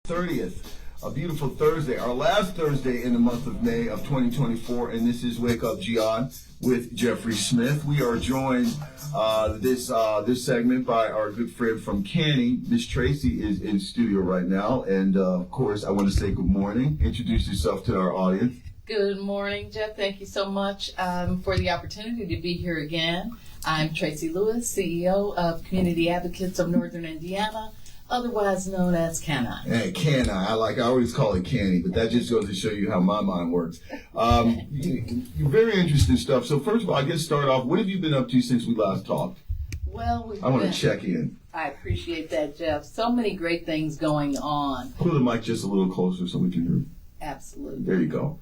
30th, a beautiful Thursday, our last Thursday in the month of May of 2024, and this is Wake Up Gian with Jeffrey Smith. We are joined this segment by our good friend from Canny. Miss Tracy is in studio right now, and of course, I want to say good morning. Introduce yourself to our audience. Good morning, Jeff. Thank you so much for the opportunity to be here again. I'm Tracy Lewis, CEO of Community Advocates of Northern Indiana, otherwise known as Canny. Hey, Canny. I always call it Canny, but that just goes to show you how my mind works. Very interesting stuff. So first of all, I guess start off, what have you been up to since we last talked? Well, I want to check in. I appreciate that, Jeff. So many great things going on. Pull the mic just a little closer so we can hear. Absolutely. There you go.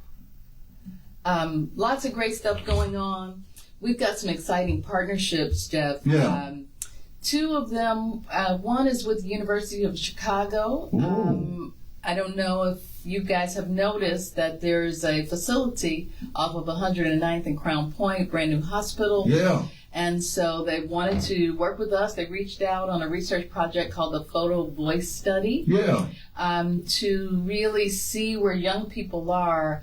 Lots of great stuff going on. We've got some exciting partnerships, Jeff. Yeah. Two of them, one is with the University of Chicago. I don't know if you guys have noticed that there's a facility off of 109th and Crown Point, brand new hospital. Yeah. And so they wanted to work with us. They reached out on a research project called the Photo Voice Study. Yeah. To really see where young people are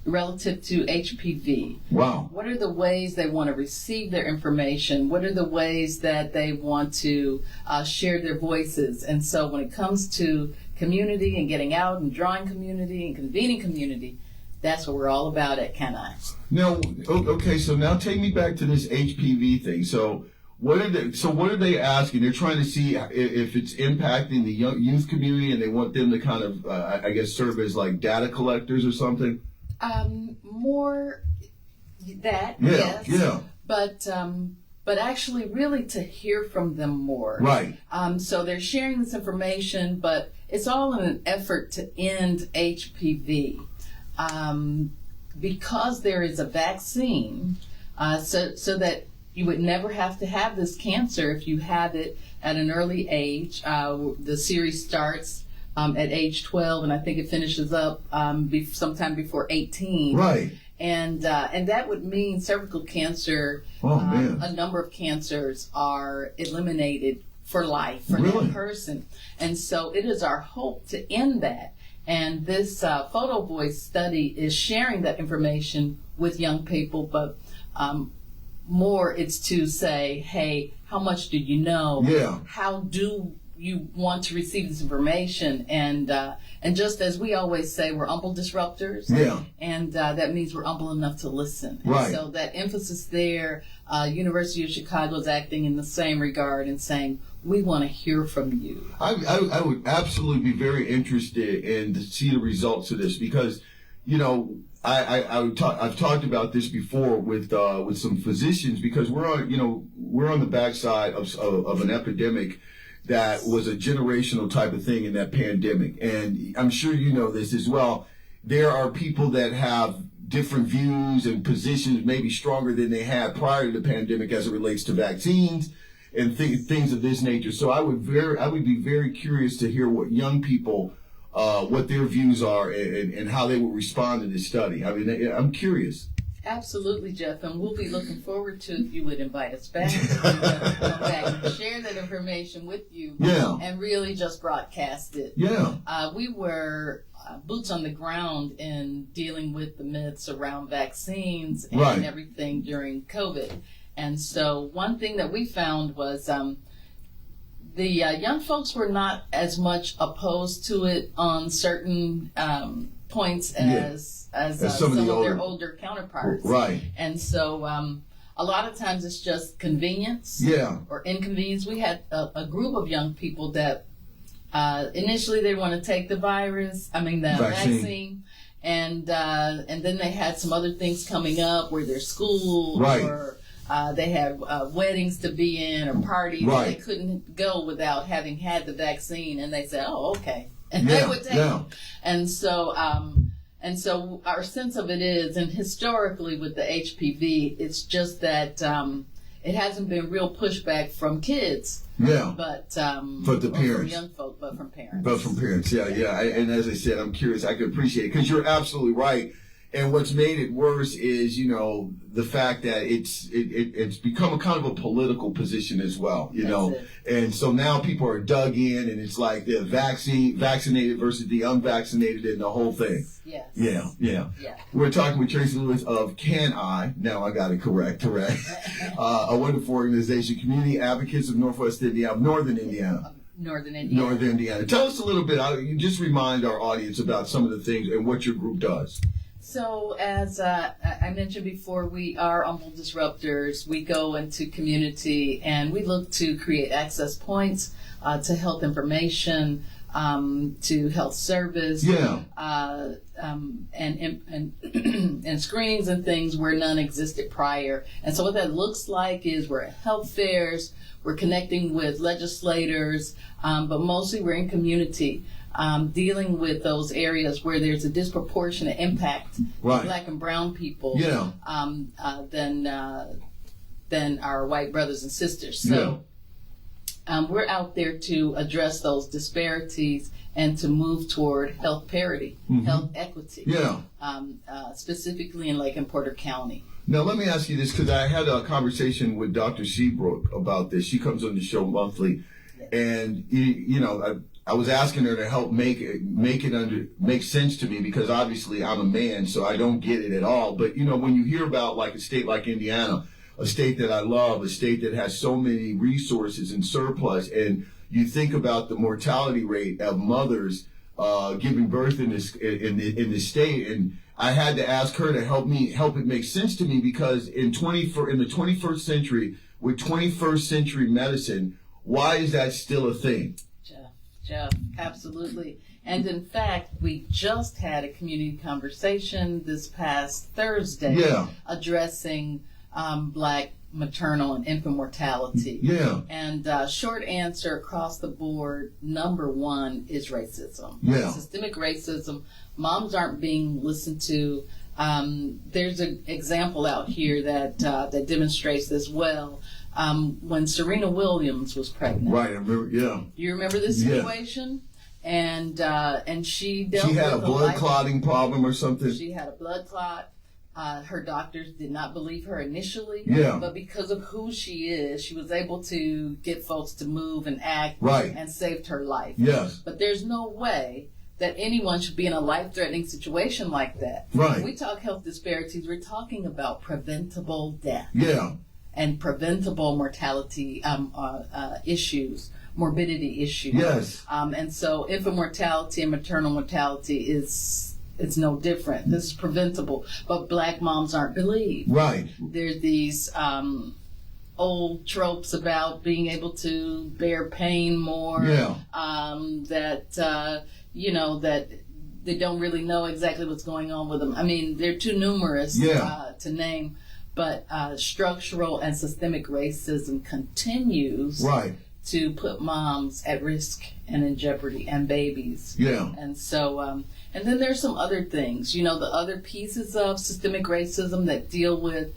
relative to HPV. Wow. What are the ways they want to receive their information? What are the ways that they want to share their voices? And so when it comes to community and getting out and drawing community and convening community, that's what we're all about at Canny. Now, okay, so now take me back to this HPV thing. So what are they asking? They're trying to see if it's impacting the youth community, and they want them to kind of, I guess, serve as like data collectors or something? More that, yeah, yes. Yeah. But actually really to hear from them more. Right. So they're sharing this information, but it's all in an effort to end HPV. Because there is a vaccine, so that you would never have to have this cancer if you have it at an early age. The series starts at age 12, and I think it finishes up sometime before 18. Right. And that would mean cervical cancer, a number of cancers are eliminated for life for that person. And so it is our hope to end that. And this Photo Voice study is sharing that information with young people, but more it's to say, hey, how much do you know? Yeah. How do you want to receive this information? And just as we always say, we're humble disruptors. Yeah. And that means we're humble enough to listen. Right. And so that emphasis there, University of Chicago is acting in the same regard and saying, we want to hear from you. I would absolutely be very interested in to see the results of this, because, you know, I've talked about this before with some physicians, because we're on the backside of an epidemic that was a generational type of thing in that pandemic, and I'm sure you know this as well. There are people that have different views and positions, maybe stronger than they had prior to the pandemic as it relates to vaccines and things of this nature. So I would be very curious to hear what young people, what their views are and how they would respond to this study. I mean, I'm curious. Absolutely, Jeff, and we'll be looking forward to if you would invite us back to come back and share that information with you. Yeah. And really just broadcast it. Yeah. We were boots on the ground in dealing with the myths around vaccines and everything during COVID. And so one thing that we found was the young folks were not as much opposed to it on certain points as some of their older counterparts. Right. And so a lot of times it's just convenience or inconvenience. We had a group of young people that initially they want to take the vaccine. And then they had some other things coming up where their school or they had weddings to be in or parties. And they couldn't go without having had the vaccine, and they said, "Oh, okay," and they would take it. And so our sense of it is, and historically with the HPV, it's just that it hasn't been real pushback from kids. But the parents, from young folk, but from parents. And as I said, I'm curious. I could appreciate it because you're absolutely right. And what's made it worse is, the fact that it's become a kind of a political position as well, And so now people are dug in, and it's like the vaccinated versus the unvaccinated and the whole thing. Yes. Yeah. We're talking with Tracy Lewis of Can I, now I got it correct, a wonderful organization, Community Advocates of Northern Indiana. Northern Indiana. Tell us a little bit, you just remind our audience about some of the things and what your group does. So as I mentioned before, we are humble disruptors. We go into community and we look to create access points to health information, to health service, and screenings and things where none existed prior. And so what that looks like is we're at health fairs, we're connecting with legislators, but mostly we're in community. Dealing with those areas where there's a disproportionate impact to Black and brown people than our white brothers and sisters. So we're out there to address those disparities and to move toward health parity, health equity, specifically in Lake and Porter County. Now, let me ask you this, because I had a conversation with Dr. Seabrook about this. She comes on the show monthly, and, I was asking her to help make sense to me, because obviously I'm a man, so I don't get it at all. But, when you hear about like a state like Indiana, a state that I love, a state that has so many resources and surplus, and you think about the mortality rate of mothers giving birth in this state, and I had to ask her to help it make sense to me, because in the 21st century, with 21st century medicine, why is that still a thing? Jeff, absolutely. And in fact, we just had a community conversation this past Thursday addressing Black maternal and infant mortality. And short answer across the board, number one is racism. Systemic racism. Moms aren't being listened to. There's an example out here that demonstrates this well. When Serena Williams was pregnant. Right, I remember, You remember this situation? And she dealt with She had a blood clotting problem or something? She had a blood clot. Her doctors did not believe her initially. But because of who she is, she was able to get folks to move and act and saved her life. But there's no way that anyone should be in a life-threatening situation like that. When we talk health disparities, we're talking about preventable death. And preventable mortality issues, morbidity issues. And so infant mortality and maternal mortality it's no different. This is preventable, but Black moms aren't believed. There's these old tropes about being able to bear pain more. That they don't really know exactly what's going on with them. I mean, they're too numerous to name. But structural and systemic racism continues to put moms at risk and in jeopardy, and babies. And so, and then there's some other things, the other pieces of systemic racism that deal with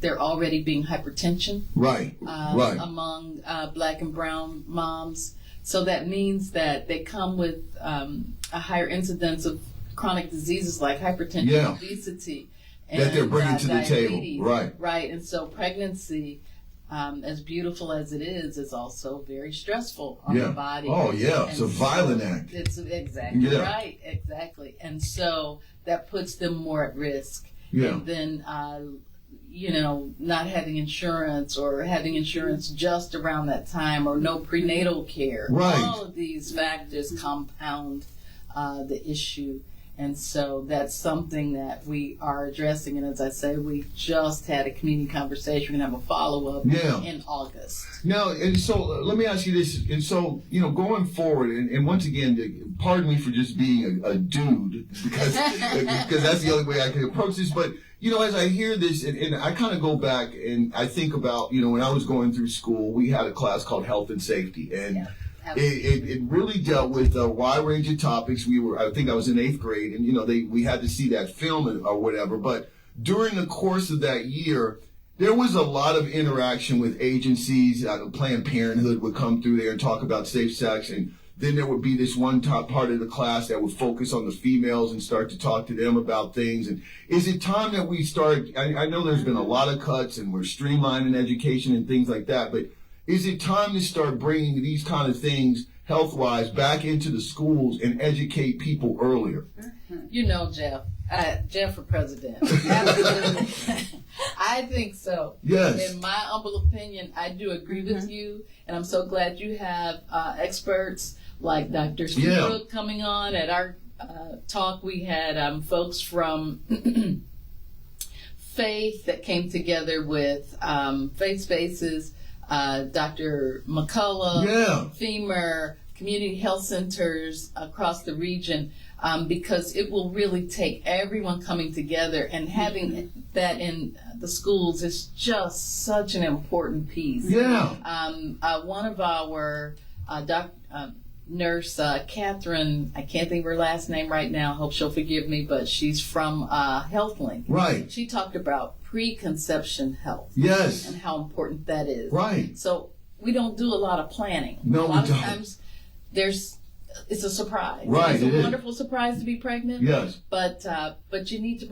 there already being hypertension among Black and brown moms. So that means that they come with a higher incidence of chronic diseases like hypertension, obesity, that they're bringing to the table, right. And so pregnancy, as beautiful as it is also very stressful on the body. It's a violent act. It's exactly right, exactly. And so that puts them more at risk. And then, not having insurance, or having insurance just around that time, or no prenatal care. All of these factors compound the issue. And so that's something that we are addressing. And as I say, we just had a community conversation. We're going to have a follow-up in August. Now, and so let me ask you this. And so, going forward, and once again, pardon me for just being a dude, because that's the only way I can approach this. But, as I hear this, and I kind of go back and I think about, when I was going through school, we had a class called Health and Safety. And it really dealt with a wide range of topics. I think I was in 8th grade, and we had to see that film or whatever. But during the course of that year, there was a lot of interaction with agencies. Planned Parenthood would come through there and talk about safe sex, and then there would be this one top part of the class that would focus on the females and start to talk to them about things. And is it time that we start? I know there's been a lot of cuts, and we're streamlining education and things like that, but is it time to start bringing these kind of things health-wise back into the schools and educate people earlier? You know, Jeff for president. Absolutely. I think so. Yes. In my humble opinion, I do agree with you, and I'm so glad you have experts like Dr. Seabrook coming on. At our talk, we had folks from Faith that came together with Faith Spaces, Dr. McCullough, FEMA, community health centers across the region, because it will really take everyone coming together, and having that in the schools is just such an important piece. One of our nurse, Catherine, I can't think of her last name right now, hope she'll forgive me, but she's from HealthLink. Right. She talked about preconception health. Yes. And how important that is. Right. So we don't do a lot of planning. No, a lot we of don't. times it's a surprise. Right. It's a wonderful surprise to be pregnant. Yes. But you need to